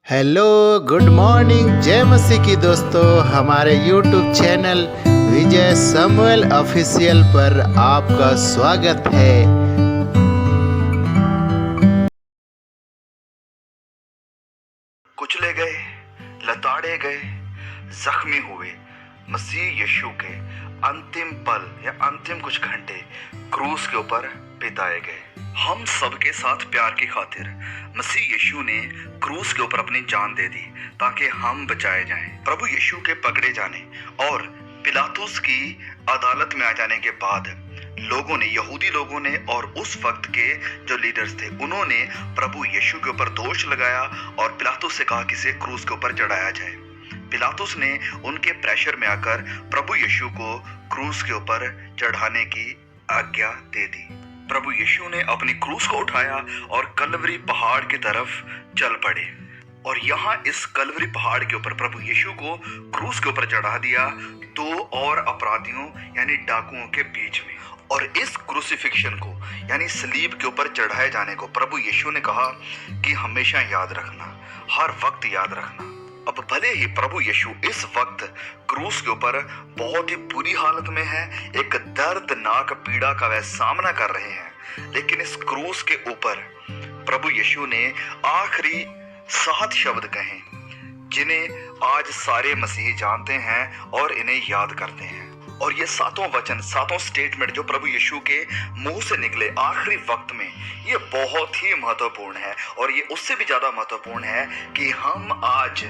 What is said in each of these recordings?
Hello, good morning, जय मसीह की दोस्तों। हमारे यूट्यूब चैनल विजय समुएल ऑफिशियल पर आपका स्वागत है। कुचले गए, लताड़े गए, जख्मी हुए मसीह यीशु के अंतिम पल या अंतिम कुछ घंटे क्रूस के ऊपर बिताए गए। हम सबके साथ प्यार की खातिर मसीह यीशु ने क्रूस के ऊपर अपनी जान दे दी ताकि हम बचाए जाएं। प्रभु यीशु के पकड़े जाने और पिलातुस की अदालत में आ जाने के बाद यहूदी लोगों ने और उस वक्त के जो लीडर्स थे उन्होंने प्रभु यीशु के ऊपर दोष लगाया और पिलातुस से कहा कि इसे क्रूस के ऊपर चढ़ाया जाए। पिलातुस ने उनके प्रेशर में आकर प्रभु यीशु को क्रूस के ऊपर चढ़ाने की आज्ञा दे दी। प्रभु यीशु ने अपनी क्रूस को उठाया और कलवरी पहाड़ की तरफ चल पड़े और यहाँ इस कलवरी पहाड़ के ऊपर प्रभु यीशु को क्रूस के ऊपर चढ़ा दिया दो और अपराधियों यानी डाकुओं के बीच में। और इस क्रूसिफिक्शन को यानी सलीब के ऊपर चढ़ाए जाने को प्रभु यीशु ने कहा कि हमेशा याद रखना, हर वक्त याद रखना। अब भले ही प्रभु यीशु इस वक्त क्रूस के ऊपर बहुत ही बुरी हालत में है, एक दर्दनाक पीड़ा का वह सामना कर रहे हैं, लेकिन इस क्रूस के ऊपर प्रभु यीशु ने आखिरी 7 शब्द कहे जिन्हें आज सारे मसीही जानते हैं और इन्हें याद करते हैं। और ये 7 वचन, 7 स्टेटमेंट जो प्रभु यीशु के मुंह से निकले आखिरी वक्त में, ये बहुत ही महत्वपूर्ण है। और ये उससे भी ज्यादा महत्वपूर्ण है कि हम आज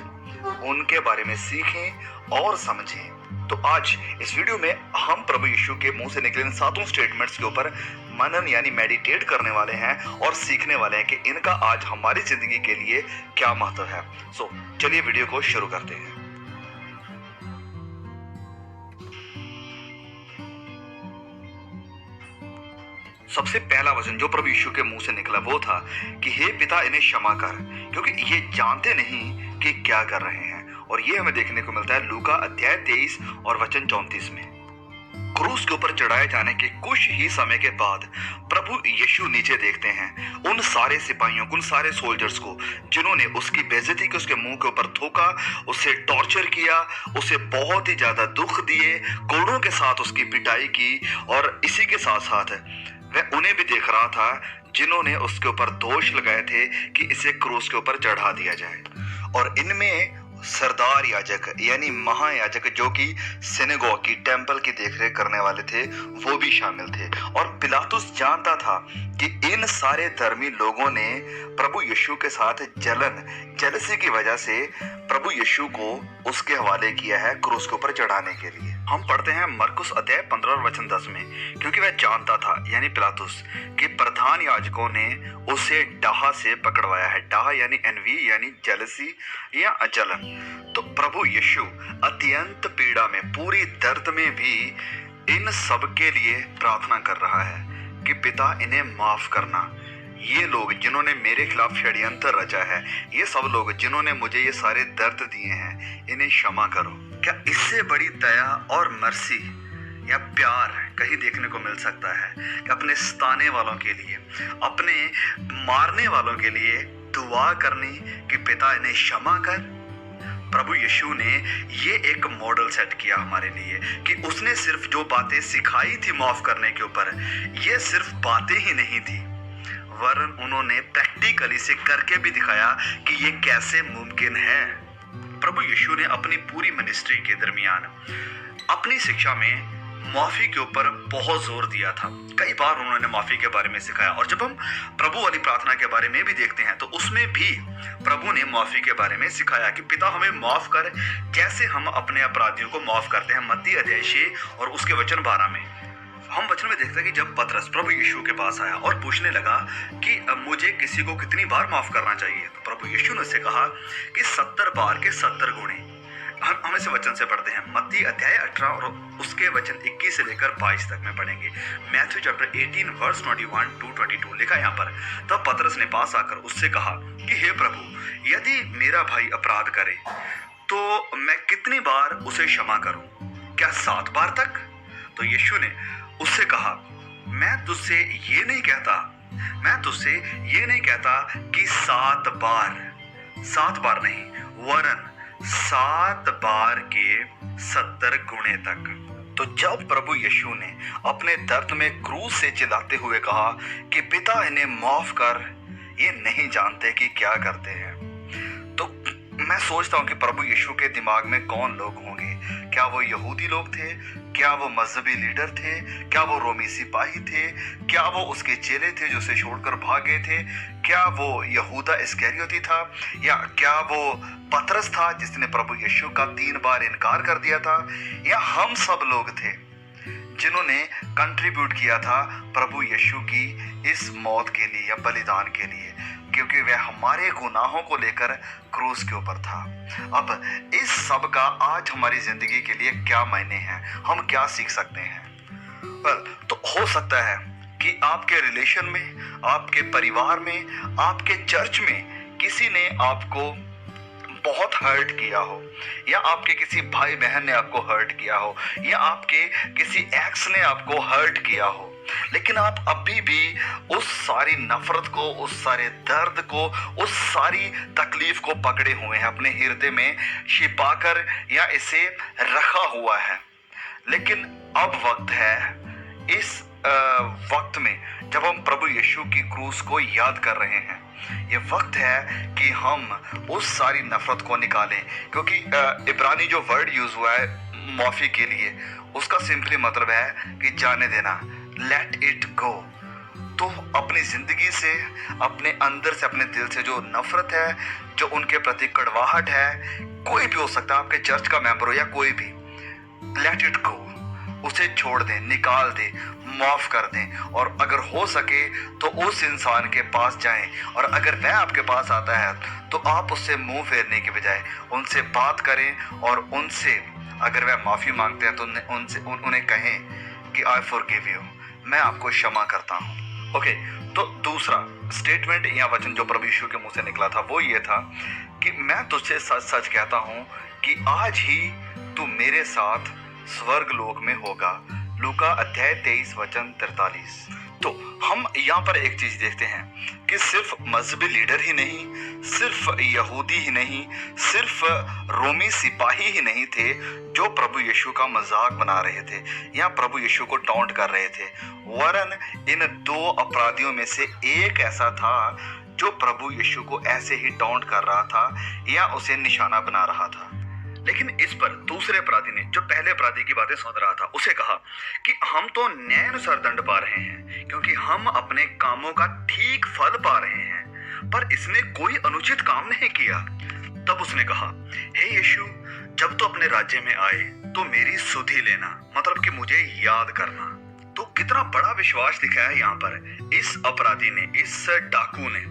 उनके बारे में सीखें और समझें। तो आज इस वीडियो में हम प्रभु यीशु के मुंह से निकले इन 7 स्टेटमेंट्स के ऊपर मनन यानी मेडिटेट करने वाले हैं और सीखने वाले हैं कि इनका आज हमारी जिंदगी के लिए क्या महत्व है। सो चलिए वीडियो को शुरू करते हैं। सबसे पहला वचन जो प्रभु यीशु के मुंह से निकला वो था कि हे पिता, इन्हें क्षमा कर, क्योंकि ये जानते नहीं कि क्या कर रहे हैं। और ये हमें देखने को मिलता है लूका अध्याय 23 और वचन 34 में। क्रूस के ऊपर चढ़ाए जाने के कुछ ही समय के बाद प्रभु यीशु नीचे देखते हैं उन सारे सिपाहियों को, उन सारे सोल्जर्स को जिन्होंने उसकी बेइज्जती की, उसके मुंह के ऊपर थूका, उसे टॉर्चर किया, उसे बहुत ही ज्यादा दुख दिए, कोड़ों के साथ उसकी पिटाई की। और इसी के साथ साथ वह उन्हें भी देख रहा था जिन्होंने उसके ऊपर दोष लगाए थे कि इसे क्रूस के ऊपर चढ़ा दिया जाए। और इनमें सरदार याजक यानी महायाजक जो कि सिनेगोग की टेंपल की देखरेख करने वाले थे वो भी शामिल थे। और पिलातुस जानता था कि इन सारे धर्मी लोगों ने प्रभु यीशु के साथ जेलसी की वजह से प्रभु यीशु को उसके हवाले किया है क्रूस के ऊपर चढ़ाने के लिए। हम पढ़ते हैं मरकुस अध्याय 15 और वचन 10 में, क्योंकि वह जानता था यानी पिलातुस कि प्रधान याजकों ने उसे डाह से पकड़वाया है। डाह यानी एनवी यानी जेलसी या अजलन। तो प्रभु यीशु अत्यंत पीड़ा में, पूरी दर्द में भी इन सब के लिए प्रार्थना कर रहा है कि पिता, इन्हें माफ करना। ये लोग जिन्होंने मेरे खिलाफ षड्यंत्र रचा है, ये सब लोग जिन्होंने मुझे ये सारे दर्द दिए हैं, इन्हें क्षमा करो। क्या इससे बड़ी दया और मर्सी या प्यार कहीं देखने को मिल सकता है कि अपने सताने वालों के लिए, अपने मारने वालों के लिए दुआ करनी कि पिता, इन्हें क्षमा कर। प्रभु यीशु ने ये एक मॉडल सेट किया हमारे लिए कि उसने सिर्फ जो बातें सिखाई थी माफ करने के ऊपर, ये सिर्फ बातें ही नहीं थी, वरन उन्होंने प्रैक्टिकली से करके भी दिखाया कि ये कैसे मुमकिन है। प्रभु यीशु ने अपनी पूरी मिनिस्ट्री के दरमियान अपनी शिक्षा में माफी के ऊपर बहुत जोर दिया था। कई बार उन्होंने माफी के बारे में सिखाया। और जब हम प्रभु वाली प्रार्थना के बारे में भी देखते हैं तो उसमें भी प्रभु ने माफी के बारे में सिखाया कि पिता, हमें माफ कर जैसे हम अपने अपराधियों को माफ करते हैं। मत्ती अध्याय 6 और उसके वचन 12 में हम वचन में देखते हैं कि जब पतरस प्रभु यीशु के पास आया और पूछने लगा कि मुझे किसी को कितनी बार माफ करना चाहिए, तो प्रभु यीशु ने उससे कहा कि 70 बार के 70 गुणे। हम इसे वचन से पढ़ते हैं, मत्ती अध्याय 18 और उसके वचन 21 से लेकर 22 तक में पढ़ेंगे। मैथ्यू चैप्टर 18 वर्स 21 to 22 लिखा यहाँ पर। तब पतरस ने पास आकर उससे कहा कि हे प्रभु, यदि मेरा भाई अपराध करे तो मैं कितनी बार उसे क्षमा करूं? क्या 7 बार तक? तो यीशु ने उससे कहा, मैं तुझसे ये नहीं कहता कि 7 बार, 7 बार नहीं वरन 7 बार के 70 गुणे तक। तो जब प्रभु यीशु ने अपने दर्द में क्रूस से चिल्लाते हुए कहा कि पिता इन्हें माफ कर, ये नहीं जानते कि क्या करते हैं, तो मैं सोचता हूं कि प्रभु यीशु के दिमाग में कौन लोग होंगे। क्या वो यहूदी लोग थे? क्या वो मजहबी लीडर थे? क्या वो रोमी सिपाही थे? क्या वो उसके चेले थे जो उसे छोड़कर भाग गए थे? क्या वो यहूदा इस्करियोती था? या क्या वो पतरस था जिसने प्रभु यीशु का 3 बार इनकार कर दिया था? या हम सब लोग थे जिन्होंने कंट्रीब्यूट किया था प्रभु यीशु की इस मौत के लिए या बलिदान के लिए, क्योंकि वह हमारे गुनाहों को लेकर क्रूस के ऊपर था। अब इस सब का आज हमारी जिंदगी के लिए क्या मायने हैं, हम क्या सीख सकते हैं? तो हो सकता है कि आपके रिलेशन में, आपके परिवार में, आपके चर्च में किसी ने आपको बहुत हर्ट किया हो, या आपके किसी भाई बहन ने आपको हर्ट किया हो, या आपके किसी एक्स ने आपको हर्ट किया हो, लेकिन आप अभी भी उस सारी नफरत को, उस सारे दर्द को, उस सारी तकलीफ को पकड़े हुए हैं, अपने हृदय में छिपाकर या इसे रखा हुआ है। लेकिन अब वक्त है, इस वक्त में जब हम प्रभु यीशु की क्रूस को याद कर रहे हैं, ये वक्त है कि हम उस सारी नफरत को निकालें, क्योंकि इब्रानी जो वर्ड यूज हुआ है माफी के लिए, उसका सिंपली मतलब है कि जाने देना, लेट इट गो। तो अपनी जिंदगी से, अपने अंदर से, अपने दिल से जो नफरत है, जो उनके प्रति कड़वाहट है, कोई भी हो सकता है, आपके चर्च का मेंबर हो या कोई भी, लेट इट गो, उसे छोड़ दें, निकाल दें, माफ कर दें। और अगर हो सके तो उस इंसान के पास जाएं, और अगर वह आपके पास आता है तो आप उससे मुंह फेरने के बजाय उनसे बात करें, और उनसे अगर वह माफी मांगते हैं तो उन्हें कहें कि आई फॉरगिव यू, मैं आपको क्षमा करता हूँ। ओके, तो दूसरा स्टेटमेंट या वचन जो प्रभु यीशु के मुंह से निकला था वो ये था कि मैं तुझसे सच सच कहता हूँ कि आज ही तू मेरे साथ स्वर्ग लोक में होगा। लूका अध्याय 23 वचन 43। तो हम यहाँ पर एक चीज देखते हैं कि सिर्फ मजहबी लीडर ही नहीं, सिर्फ यहूदी ही नहीं, सिर्फ रोमी सिपाही ही नहीं थे जो प्रभु यीशु का मजाक बना रहे थे या प्रभु यीशु को टॉन्ट कर रहे थे, वरन इन 2 अपराधियों में से एक ऐसा था जो प्रभु यीशु को ऐसे ही टॉन्ट कर रहा था या उसे निशाना बना रहा था। लेकिन इस पर दूसरे अपराधी ने, जो पहले अपराधी की बातें सुन रहा था, उसे कहा कि हम तो न्याय अनुसार दंड पा रहे हैं, क्योंकि हम अपने कामों का ठीक फल पा रहे हैं, पर इसने कोई अनुचित काम नहीं किया। तब उसने कहा, हे यीशु, जब तो अपने राज्य में आए तो मेरी सुधि लेना, मतलब कि मुझे याद करना। तो कितना बड़ा विश्वास दिखाया यहाँ पर इस अपराधी ने, इस डाकू ने,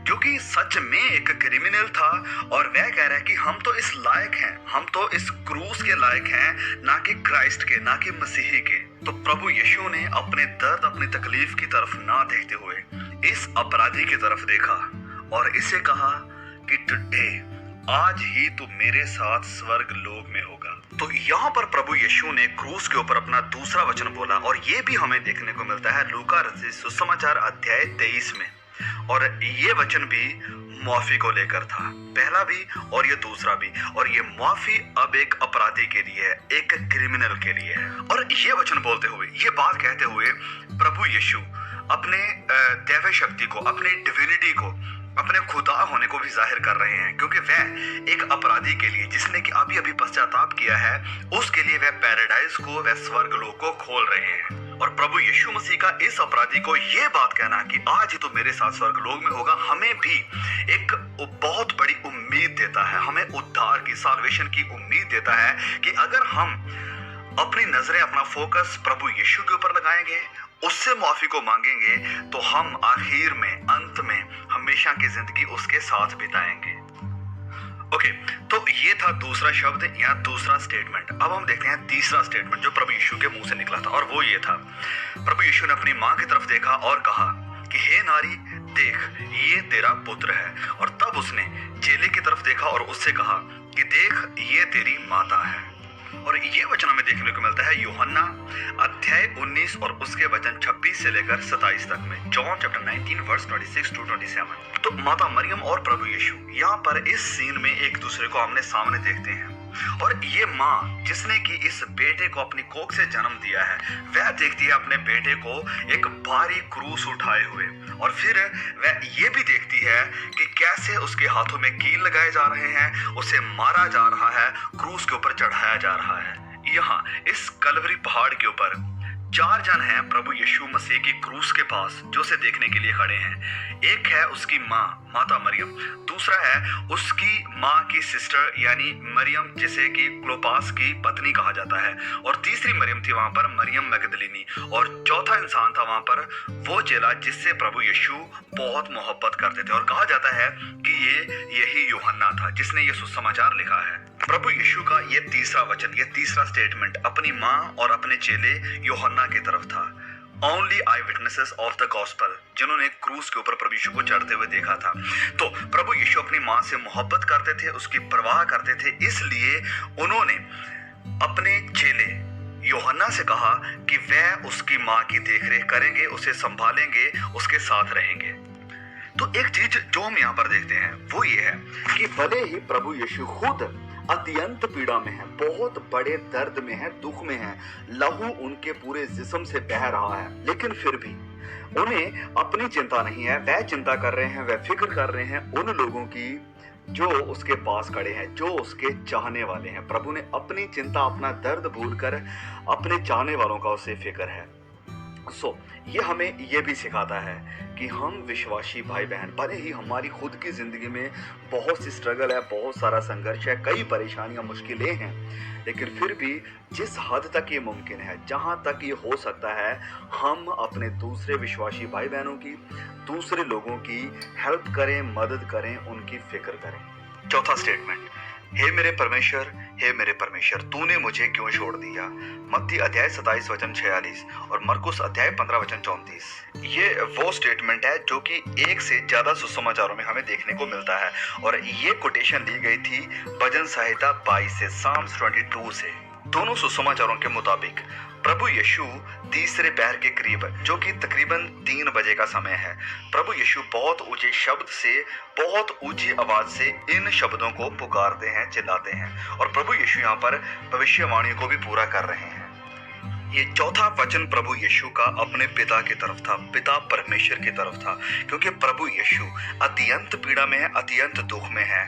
जो कि सच में एक क्रिमिनल था, और वह कह रहा है कि हम तो इस लायक हैं, हम तो इस क्रूस के लायक हैं, ना कि क्राइस्ट के, ना कि मसीही के। तो प्रभु यीशु ने अपने दर्द, अपनी तकलीफ की तरफ ना देखते हुए इस अपराधी की तरफ देखा और इसे कहा कि टुडे, आज ही तू मेरे साथ स्वर्ग लोक में होगा। तो यहाँ पर प्रभु यीशु ने क्रूस के ऊपर अपना दूसरा वचन बोला, और ये भी हमें देखने को मिलता है लूका रचित सुसमाचार अध्याय 23 में, और ये वचन भी माफी को लेकर था, पहला भी और ये दूसरा भी। और ये माफी अब एक अपराधी के लिए है, एक क्रिमिनल के लिए है। और ये वचन बोलते हुए, ये बात कहते हुए प्रभु यीशु अपने दैवी शक्ति को, अपनी डिविनिटी को, अपने खुदा होने को भी जाहिर कर रहे हैं, क्योंकि वह एक अपराधी के लिए, जिसने कि अभी अभी पश्चाताप किया है, उसके लिए वह पैराडाइज को, वह स्वर्ग लोक को खोल रहे हैं। और प्रभु यीशु मसीह का इस अपराधी को यह बात कहना कि आज ही तो मेरे साथ स्वर्ग लोक में होगा, हमें भी एक बहुत बड़ी उम्मीद देता है, हमें उद्धार की, साल्वेशन की उम्मीद देता है कि अगर हम अपनी नजरें, अपना फोकस प्रभु यीशु के ऊपर लगाएंगे, उससे माफी को मांगेंगे, तो हम आखिर में, अंत में हमेशा की जिंदगी उसके साथ बिताएंगे। ओके, तो ये था दूसरा शब्द या दूसरा स्टेटमेंट। अब हम देखते हैं तीसरा स्टेटमेंट जो प्रभु यीशु के मुंह से निकला था, और वो ये था, प्रभु यीशु ने अपनी मां की तरफ देखा और कहा कि हे नारी, देख, ये तेरा पुत्र है। और तब उसने चेले की तरफ देखा और उससे कहा कि देख, ये तेरी माता है। और ये वचन हमें देखने को मिलता है यूहन्ना अध्याय 19 और उसके वचन 26 से लेकर 27 तक में। John chapter 19 verse 26 to 27। तो माता मरियम और प्रभु यीशु यहाँ पर इस सीन में एक दूसरे को आमने सामने देखते हैं, और ये माँ जिसने कि इस बेटे को अपनी कोख से जन्म दिया है, वह देखती है अपने बेटे को एक भारी क्रूस उठाए हुए, और फिर वह ये भी देखती है कि कैसे उसके हाथों में कील लगाए जा रहे हैं, उसे मारा जा रहा है, क्रूस के ऊपर चढ़ाया जा रहा है। यहाँ इस कलवरी पहाड़ के ऊपर 4 जन हैं प्रभु यीशु मसीह की क्रूस के पास जो उसे देखने के लिए खड़े हैं। एक है उसकी माँ माता मरियम, दूसरा है उसकी माँ की सिस्टर यानी मरियम जिसे कि क्लोपास की पत्नी कहा जाता है, और तीसरी मरियम थी वहां पर मरियम मैगदलीनी, और चौथा इंसान था वहां पर वो चेला जिससे प्रभु यीशु बहुत मोहब्बत करते थे, और कहा जाता है कि यही यूहन्ना था जिसने ये सुसमाचार लिखा है। प्रभु यीशु का ये तीसरा वचन, ये तीसरा स्टेटमेंट अपनी माँ और अपने चेले यूहन्ना की तरफ था। Only I witnesses of the gospel, जिन्होंने क्रूस के ऊपर प्रभु यीशु को चढ़ते हुए देखा था। तो प्रभु यीशु अपनी माँ से मोहब्बत करते थे, उसकी परवाह करते थे, इसलिए उन्होंने अपने चेले यूहन्ना से कहा कि वह उसकी माँ की देखरेख करेंगे, उसे संभालेंगे, उसके साथ रहेंगे। तो एक चीज जो हम यहाँ पर देखते हैं वो ये है कि भले ही प्रभु यीशु खुद अत्यंत पीड़ा में है, बहुत बड़े दर्द में है, दुख में है, लहू उनके पूरे जिस्म से बह रहा है, लेकिन फिर भी उन्हें अपनी चिंता नहीं है। वह चिंता कर रहे हैं, वह फिक्र कर रहे हैं उन लोगों की जो उसके पास खड़े हैं, जो उसके चाहने वाले हैं। प्रभु ने अपनी चिंता, अपना दर्द भूलकर अपने चाहने वालों का उसे फिक्र है। ये हमें ये भी सिखाता है कि हम विश्वासी भाई बहन, भले ही हमारी खुद की जिंदगी में बहुत सी स्ट्रगल है, बहुत सारा संघर्ष है, कई परेशानियां, मुश्किलें हैं, लेकिन फिर भी जिस हद तक ये मुमकिन है, जहां तक ये हो सकता है, हम अपने दूसरे विश्वासी भाई बहनों की, दूसरे लोगों की हेल्प करें, मदद करें, उनकी फिक्र करें। चौथा स्टेटमेंट, हे मेरे परमेश्वर तूने मुझे क्यों छोड़ दिया। मत्ती अध्याय 27 वचन 46 और मरकुस अध्याय 15 वचन 34। ये वो स्टेटमेंट है जो कि एक से ज्यादा सुसमाचारों में हमें देखने को मिलता है, और ये कोटेशन ली गई थी भजन संहिता 22 से, साम्स 22 से। दोनों सुसमाचारों के मुताबिक प्रभु यीशु तीसरे पहर के करीब, जो कि तकरीबन 3 बजे का समय है, प्रभु यीशु बहुत ऊंचे शब्द से, बहुत ऊंची आवाज से इन शब्दों को पुकारते हैं, चिल्लाते हैं, और प्रभु यीशु यहाँ पर भविष्यवाणियों को भी पूरा कर रहे हैं। ये चौथा वचन प्रभु यीशु का अपने पिता की तरफ था, पिता परमेश्वर की तरफ था, क्योंकि प्रभु यीशु अत्यंत पीड़ा में है, अत्यंत दुख में है,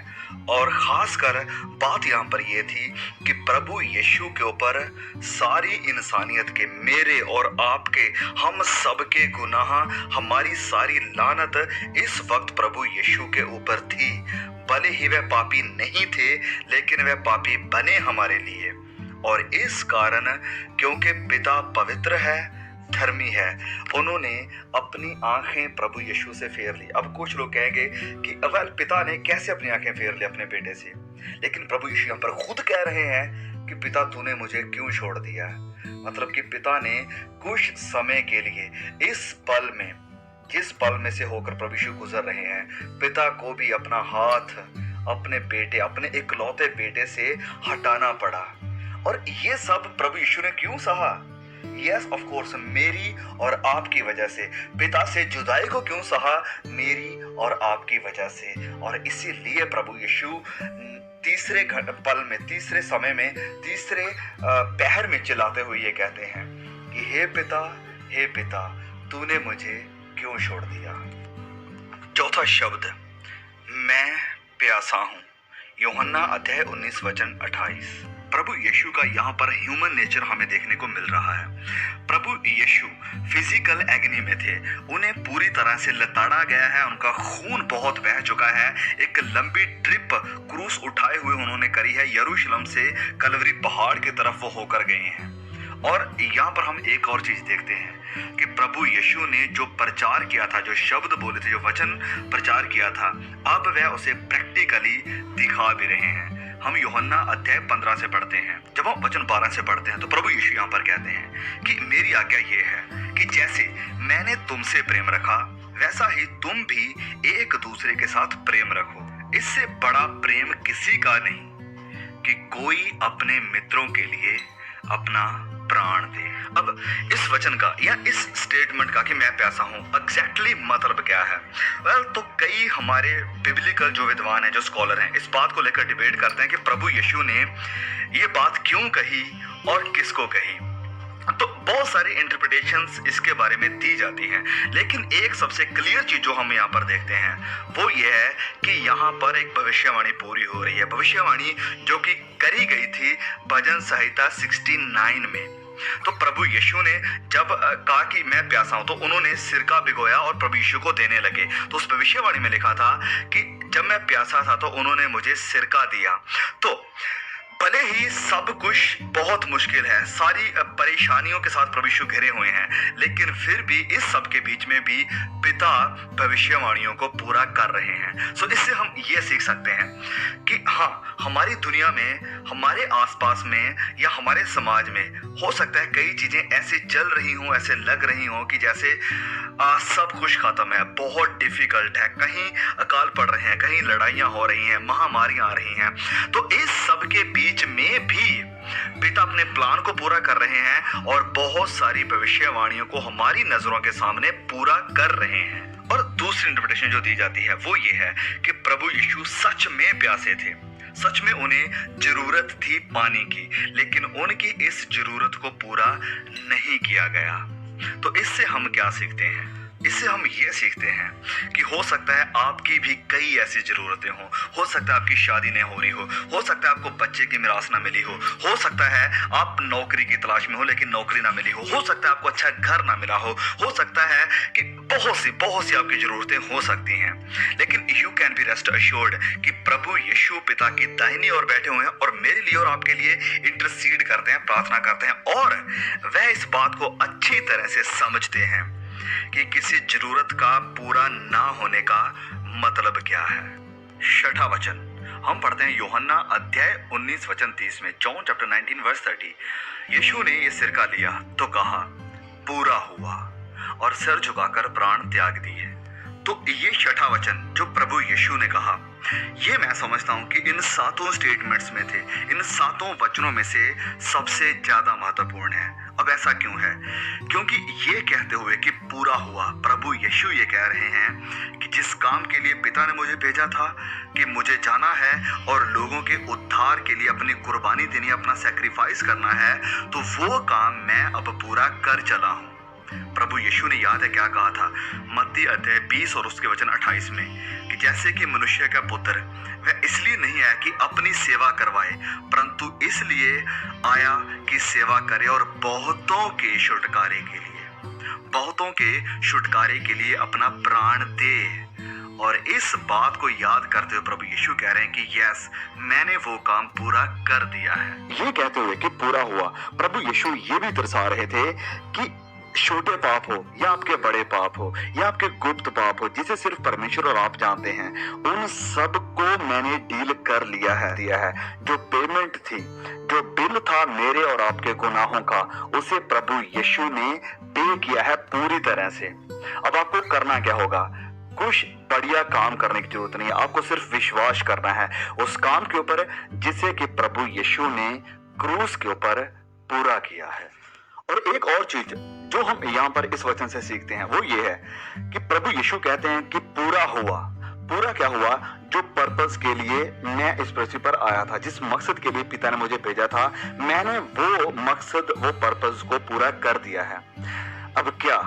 और खासकर बात यहाँ पर यह थी कि प्रभु यीशु के ऊपर सारी इंसानियत के, मेरे और आपके, हम सब के गुनाह, हमारी सारी लानत इस वक्त प्रभु यीशु के ऊपर थी। भले ही वह पापी नहीं थे, लेकिन वह पापी बने हमारे लिए, और इस कारण क्योंकि पिता पवित्र है, धर्मी है, उन्होंने अपनी आंखें प्रभु यीशु से फेर ली। अब कुछ लोग कहेंगे कि अवल पिता ने कैसे अपनी आंखें फेर ली अपने बेटे से, लेकिन प्रभु यीशु यहाँ पर खुद कह रहे हैं कि पिता तूने मुझे क्यों छोड़ दिया। मतलब कि पिता ने कुछ समय के लिए इस पल में, जिस पल में से होकर प्रभु यीशु गुजर रहे हैं, पिता को भी अपना हाथ अपने बेटे, अपने इकलौते बेटे से हटाना पड़ा। और ये सब प्रभु यीशु ने क्यों सहा? यस ऑफ कोर्स, मेरी और आपकी वजह से। पिता से जुदाई को क्यों सहा? मेरी और आपकी वजह से। और इसीलिए प्रभु यीशु तीसरे पल में, तीसरे समय में, तीसरे पहर में चिल्लाते हुए ये कहते हैं कि हे पिता तूने मुझे क्यों छोड़ दिया। चौथा शब्द, मैं प्यासा हूं, यूहन्ना अध्याय 19 वचन 28। प्रभु यीशु का यहाँ पर ह्यूमन नेचर हमें देखने को मिल रहा है। प्रभु यीशु फिजिकल एग्नी में थे, उन्हें पूरी तरह से लताड़ा गया है, उनका खून बहुत बह चुका है, एक लंबी ट्रिप क्रूस उठाए हुए उन्होंने करी है, यरूशलेम से कलवरी पहाड़ की तरफ वो होकर गए हैं। और यहाँ पर हम एक और चीज देखते हैं कि प्रभु यीशु ने जो प्रचार किया था, जो शब्द बोले थे, जो वचन प्रचार किया था, अब वह उसे प्रैक्टिकली दिखा भी रहे हैं। हम यूहन्ना अध्याय 15 से पढ़ते हैं। जब हम वचन 12 से पढ़ते हैं तो प्रभु यीशु यहाँ पर कहते हैं कि मेरी आज्ञा ये है कि जैसे मैंने तुमसे प्रेम रखा, वैसा ही तुम भी एक दूसरे के साथ प्रेम रखो। इससे बड़ा प्रेम किसी का नहीं कि कोई अपने मित्रों के लिए अपना प्राण दे। अब इस वचन का या इस स्टेटमेंट का कि मैं प्यासा हूं एग्जैक्टली मतलब क्या है? तो कई हमारे बिब्लिकल जो विद्वान हैं, जो स्कॉलर हैं, इस बात को लेकर डिबेट करते हैं कि प्रभु यीशु ने ये बात क्यों कही और किसको कही। तो बहुत सारी इंटरप्रिटेशंस इसके बारे में दी जाती हैं, लेकिन एक सबसे क्लियर चीज जो हम यहाँ पर देखते हैं वो ये है कि यहाँ पर एक भविष्यवाणी पूरी हो रही है। भविष्यवाणी जो कि करी गई थी भजन संहिता 69 में। तो प्रभु यीशु ने जब कहा कि मैं प्यासा हूं तो उन्होंने सिरका भिगोया और प्रभु यीशु को देने लगे। तो उस भविष्यवाणी में लिखा था कि जब मैं प्यासा था तो उन्होंने मुझे सिरका दिया। तो भले ही सब कुछ बहुत मुश्किल है, सारी परेशानियों के साथ प्रभु यीशु घिरे हुए हैं, लेकिन फिर भी इस सब के बीच में भी पिता भविष्यवाणियों को पूरा कर रहे हैं। सो इससे हम ये सीख सकते हैं कि हाँ, हमारी दुनिया में, हमारे आसपास में या हमारे समाज में हो सकता है कई चीजें ऐसे चल रही हों, ऐसे लग रही हों कि जैसे सब कुछ खत्म है, बहुत डिफिकल्ट है, कहीं अकाल पड़ रहे हैं, कहीं लड़ाइयां हो रही हैं, महामारियां आ रही हैं। तो इस सब के बीच में भी पिता अपने प्लान को पूरा कर रहे हैं और बहुत सारी भविष्यवाणियों को हमारी नजरों के सामने पूरा कर रहे हैं। और दूसरी इंटरप्रिटेशन जो दी जाती है वो ये है कि प्रभु यीशु सच में प्यासे थे, सच में उन्हें जरूरत थी पानी की, लेकिन उनकी इस जरूरत को पूरा नहीं किया गया। तो इससे हम क्या सीखते हैं? इससे हम ये सीखते हैं कि हो सकता है आपकी भी कई ऐसी जरूरतें हो सकता है आपकी शादी नहीं हो रही हो सकता है आपको बच्चे की मिरास ना मिली हो सकता है आप नौकरी की तलाश में हो लेकिन नौकरी ना मिली हो सकता है आपको अच्छा घर ना मिला हो सकता है कि बहुत सी आपकी जरूरतें हो सकती हैं, लेकिन you can be rest assured कि प्रभु यीशु पिता की दाहिनी ओर बैठे हुए हैं और मेरे लिए और आपके लिए इंटरसीड करते हैं, प्रार्थना करते हैं, और वह इस बात को अच्छी तरह से समझते हैं कि किसी जरूरत का पूरा ना होने का मतलब क्या है। छठा वचन हम पढ़ते हैं यूहन्ना अध्याय 19 वचन 30 में, जॉन चैप्टर 19 वर्स 30। यीशु ने ये सिरका लिया तो कहा पूरा हुआ और सिर झुकाकर प्राण त्याग दिए। तो ये छठा वचन जो प्रभु यीशु ने कहा, ये मैं समझता हूं कि इन सातों स्टेटमेंट्स में थे, इन सातों वचनों में से सबसे ज्यादा महत्वपूर्ण है। अब ऐसा क्यों है? क्योंकि ये कहते हुए कि पूरा हुआ, प्रभु यीशु ये कह रहे हैं कि जिस काम के लिए पिता ने मुझे भेजा था कि मुझे जाना है और लोगों के उद्धार के लिए अपनी कुर्बानी देनी, अपना सैक्रिफाइस करना है, तो वो काम मैं अब पूरा कर चला हूं। प्रभु यीशु ने याद है क्या कहा था मत्ती अध्याय 20 और उसके वचन 28 में कि जैसे कि मनुष्य का पुत्र वह इसलिए नहीं आया कि अपनी सेवा करवाए, परंतु इसलिए आया कि सेवा करे और बहुतों के छुटकारे के लिए अपना प्राण दे। और इस बात को याद करते हुए प्रभु यीशु कह रहे हैं कि यस, मैंने वो काम पूरा कर दिया है। ये कहते हुए कि पूरा हुआ, प्रभु यीशु ये भी दर्शा रहे थे कि छोटे पाप हो या आपके बड़े पाप हो या आपके गुप्त पाप हो जिसे सिर्फ परमेश्वर और आप जानते हैं, उन सब को मैंने डील कर दिया है। जो पेमेंट थी, जो बिल था मेरे और आपके गुनाहों का, उसे प्रभु यीशु ने पे किया है पूरी तरह से। अब आपको करना क्या होगा? कुछ बढ़िया काम करने की जरूरत नहीं है, आपको सिर्फ विश्वास करना है उस काम के ऊपर जिसे कि प्रभु यीशु ने क्रूस के ऊपर पूरा किया है। और एक और चीज जो हम यहाँ पर इस वचन से सीखते हैं वो ये है कि प्रभु यीशु कहते हैं कि पूरा हुआ। पूरा क्या हुआ? जो पर्पस के लिए मैं इस पृथ्वी पर आया था, जिस मकसद के लिए पिता ने मुझे भेजा था, मैंने वो मकसद, वो पर्पस को पूरा कर दिया है। अब क्या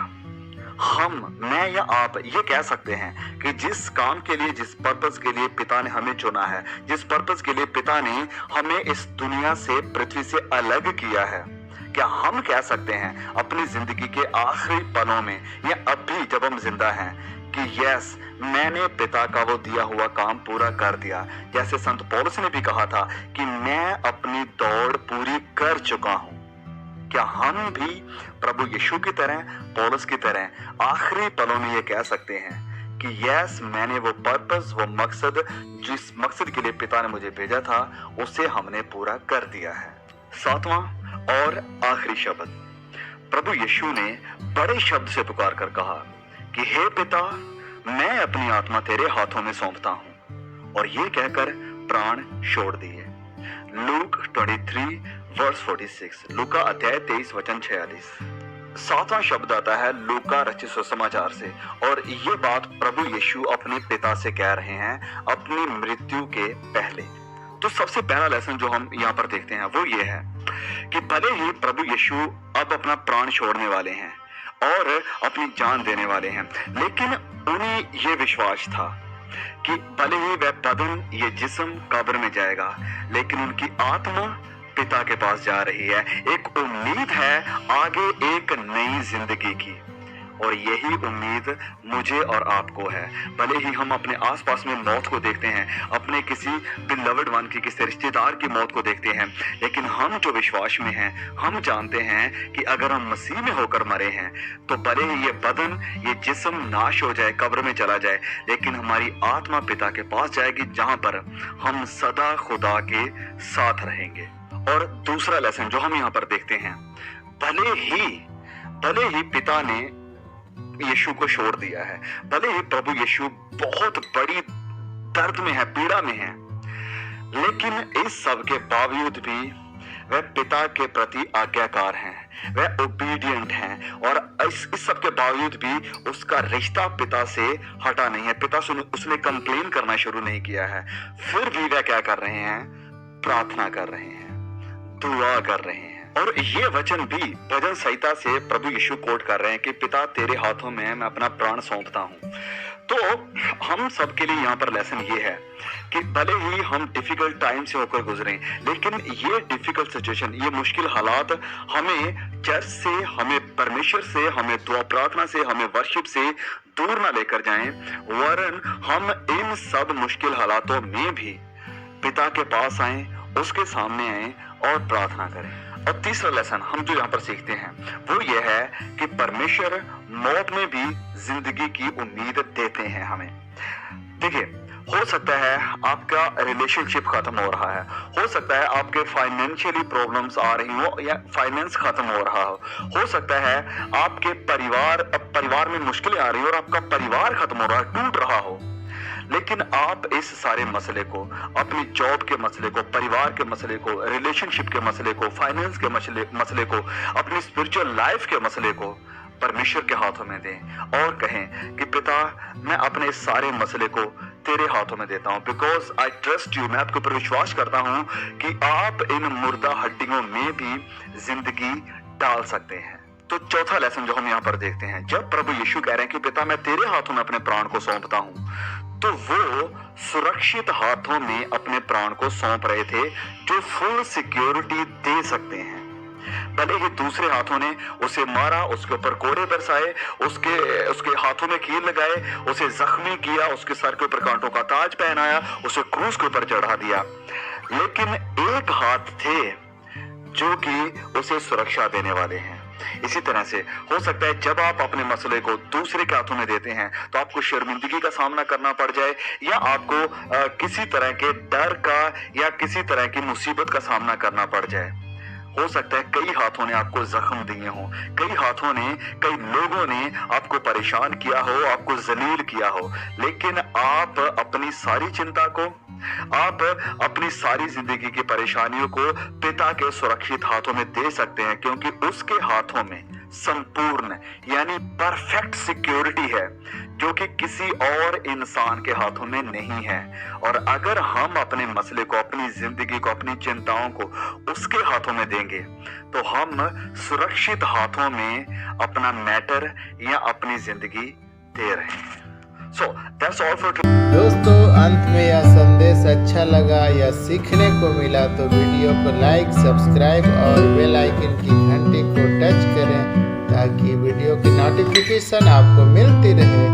मैं या आप ये कह सकते हैं कि जिस काम के लिए, जिस पर्पस के लिए पिता ने हमें चुना है, जिस पर्पस के लिए पिता ने हमें इस दुनिया से, पृथ्वी से अलग किया है, क्या हम कह सकते हैं अपनी जिंदगी के आखिरी पलों में या अब भी जब हम जिंदा हैं कि यस, मैंने पिता का वो दिया हुआ काम पूरा कर दिया? जैसे संत पौलुस ने भी कहा था कि मैं अपनी दौड़ पूरी कर चुका हूं। क्या हम भी प्रभु यीशु की तरह, पौलुस की तरह आखिरी पलों में ये कह सकते हैं कि यस, मैंने वो पर्पस, वो मकसद, जिस मकसद के लिए पिता ने मुझे भेजा था, उसे हमने पूरा कर दिया है। सातवां और आखिरी शब्द, प्रभु यीशु ने बड़े शब्द से पुकार कर कहा कि हे पिता, मैं अपनी आत्मा तेरे हाथों में सौंपता हूं, और ये कहकर प्राण छोड़ दिए। लूक 23 वर्स 46, लूका अध्याय 23 वचन 46। 7वां शब्द आता है लूका रचित सुसमाचार से, और ये बात प्रभु यीशु अपने पिता से कह रहे हैं अपनी मृत्यु के पहले। तो सबसे पहला लेसन जो हम यहाँ पर देखते हैं वो ये है कि भले ही प्रभु यीशु अब अपना प्राण छोड़ने वाले हैं और अपनी जान देने वाले हैं, लेकिन उन्हें ये विश्वास था कि भले ही वह बदन, ये जिस्म कब्र में जाएगा, लेकिन उनकी आत्मा पिता के पास जा रही है। एक उम्मीद है आगे एक नई जिंदगी की, और यही उम्मीद मुझे और आपको है। भले ही हम अपने आसपास में मौत को देखते हैं, अपने किसी बिलवड वन की, किसी रिश्तेदार की मौत को देखते हैं, लेकिन हम जो विश्वास में हैं, हम जानते हैं कि अगर हम मसीह में होकर मरे हैं तो भले ही ये बदन, ये जिस्म नाश हो जाए, कब्र में चला जाए, लेकिन हमारी आत्मा पिता के पास जाएगी, जहां पर हम सदा खुदा के साथ रहेंगे। और दूसरा लेसन जो हम यहाँ पर देखते हैं, भले ही पिता ने यीशु को छोड़ दिया है, भले ही प्रभु यीशु बहुत बड़ी दर्द में है, पीड़ा में है, लेकिन इस सब के बावजूद भी वह पिता के प्रति आज्ञाकार हैं, वह ओबीडियंट हैं, और इस सब के बावजूद भी उसका रिश्ता पिता से हटा नहीं है। पिता से उसने कंप्लेन करना शुरू नहीं किया है, फिर भी वह क्या कर रहे हैं? प्रार्थना कर रहे हैं, दुआ कर रहे हैं। और ये वचन भी भजन संहिता से प्रभु यीशु कोट कर रहे हैं कि पिता तेरे हाथों में मैं अपना प्राण सौंपता हूं। तो हम सबके लिए यहाँ पर लेसन ये है कि भले ही हम डिफिकल्ट टाइम से होकर गुजरें, लेकिन ये डिफिकल्ट सिचुएशन, ये मुश्किल हालात हमें चर्च से, हमें परमेश्वर से, हमें दुआ प्रार्थना से, हमें वर्शिप से दूर ना लेकर जाएं, वरन हम इन सब मुश्किल हालातों में भी पिता के पास आए, उसके सामने आए और प्रार्थना करें। और तीसरा लेसन हम जो यहाँ पर सीखते हैं वो ये है कि परमेश्वर मौत में भी जिंदगी की उम्मीद देते हैं हमें। देखिए, हो सकता है आपका रिलेशनशिप खत्म हो रहा है, हो सकता है आपके फाइनेंशियली प्रॉब्लम्स आ रही हो या फाइनेंस खत्म हो रहा हो सकता है आपके परिवार में मुश्किलें आ रही हो और आपका परिवार खत्म हो रहा है, टूट रहा हो, लेकिन आप इस सारे मसले को, अपनी जॉब के मसले को, परिवार के मसले को, रिलेशनशिप के मसले को, फाइनेंस के मसले को, अपनी स्पिरिचुअल लाइफ के मसले को परमेश्वर के हाथों में दें और कहें कि पिता मैं अपने सारे मसले को तेरे हाथों में देता हूं, बिकॉज आई ट्रस्ट यू। मैं आपके ऊपर विश्वास करता हूं कि आप इन मुर्दा हड्डियों में भी जिंदगी डाल सकते हैं। तो चौथा लेसन जो हम यहाँ पर देखते हैं, जब प्रभु यीशु कह रहे हैं कि पिता मैं तेरे हाथों में अपने प्राण को सौंपता हूं, तो वो सुरक्षित हाथों में अपने प्राण को सौंप रहे थे जो फुल सिक्योरिटी दे सकते हैं। भले ही दूसरे हाथों ने उसे मारा, उसके ऊपर कोड़े बरसाए, उसके हाथों में कील लगाए, उसे जख्मी किया, उसके सर के ऊपर कांटों का ताज पहनाया, उसे क्रूस के ऊपर चढ़ा दिया, लेकिन एक हाथ थे जो कि उसे सुरक्षा देने वाले हैं। इसी तरह से हो सकता है जब आप अपने मसले को दूसरे के हाथों में देते हैं तो आपको शर्मिंदगी का सामना करना पड़ जाए, या आपको किसी तरह के डर का या किसी तरह की मुसीबत का सामना करना पड़ जाए। हो सकता है कई हाथों ने आपको जख्म दिए हों, कई हाथों ने, कई लोगों ने आपको परेशान किया हो, आपको जलील किया हो, लेकिन आप अपनी सारी चिंता को, आप अपनी सारी जिंदगी की परेशानियों को पिता के सुरक्षित हाथों में दे सकते हैं, क्योंकि उसके हाथों में संपूर्ण यानी परफेक्ट सिक्योरिटी है जो कि किसी और इंसान के हाथों में नहीं है। और अगर हम अपने मसले को, अपनी जिंदगी को, अपनी चिंताओं को उसके हाथों में देंगे तो हम सुरक्षित हाथों में अपना मैटर या अपनी जिंदगी दे रहे हैं। So that's all for today. दोस्तों, अंत में यह संदेश अच्छा लगा या सीखने को मिला तो वीडियो को लाइक, सब्सक्राइब और बेल आइकन की घंटी को टच करें ताकि वीडियो की नोटिफिकेशन आपको मिलती रहे।